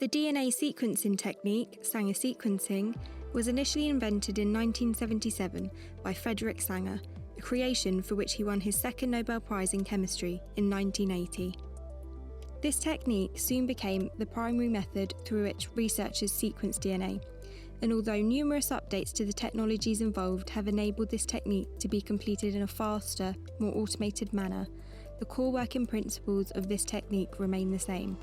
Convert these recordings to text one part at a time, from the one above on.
The DNA sequencing technique, Sanger sequencing, was initially invented in 1977 by Frederick Sanger, a creation for which he won his second Nobel Prize in Chemistry in 1980. This technique soon became the primary method through which researchers sequence DNA, and although numerous updates to the technologies involved have enabled this technique to be completed in a faster, more automated manner, the core working principles of this technique remain the same.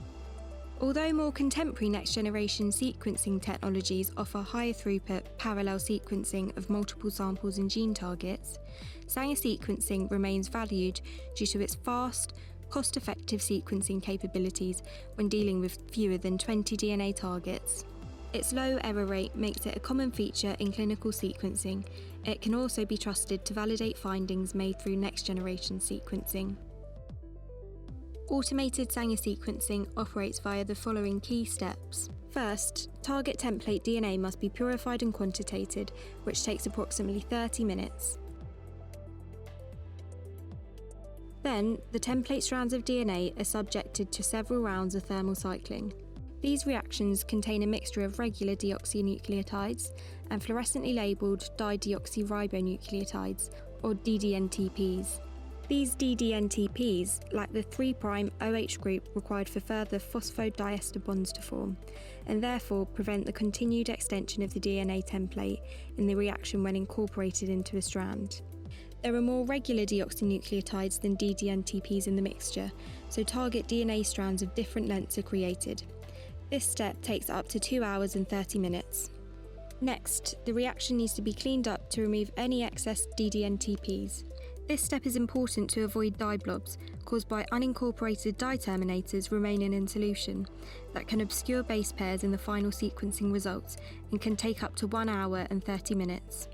Although more contemporary next-generation sequencing technologies offer higher throughput parallel sequencing of multiple samples and gene targets, Sanger sequencing remains valued due to its fast, cost-effective sequencing capabilities when dealing with fewer than 20 DNA targets. Its low error rate makes it a common feature in clinical sequencing. It can also be trusted to validate findings made through next-generation sequencing. Automated Sanger sequencing operates via the following key steps. First, target template DNA must be purified and quantitated, which takes approximately 30 minutes. Then, the template strands of DNA are subjected to several rounds of thermal cycling. These reactions contain a mixture of regular deoxynucleotides and fluorescently labelled dideoxyribonucleotides, or DDNTPs. These DDNTPs lack the 3' OH group required for further phosphodiester bonds to form, and therefore prevent the continued extension of the DNA template in the reaction when incorporated into a strand. There are more regular deoxynucleotides than DDNTPs in the mixture, so target DNA strands of different lengths are created. This step takes up to 2 hours and 30 minutes. Next, the reaction needs to be cleaned up to remove any excess DDNTPs. This step is important to avoid dye blobs caused by unincorporated dye terminators remaining in solution that can obscure base pairs in the final sequencing results and can take up to 1 hour and 30 minutes.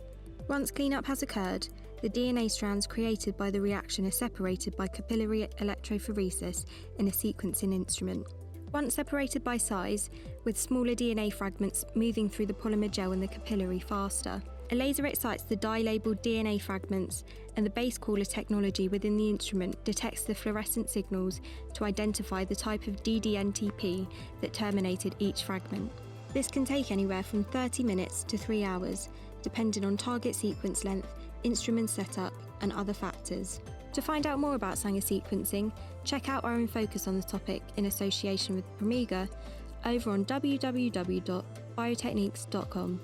Once cleanup has occurred, the DNA strands created by the reaction are separated by capillary electrophoresis in a sequencing instrument. Once separated by size, with smaller DNA fragments moving through the polymer gel in the capillary faster, a laser excites the dye-labelled DNA fragments, and the base caller technology within the instrument detects the fluorescent signals to identify the type of DDNTP that terminated each fragment. This can take anywhere from 30 minutes to 3 hours, depending on target sequence length, instrument setup, and other factors. To find out more about Sanger sequencing, check out our own focus on the topic in association with Promega over on www.biotechniques.com.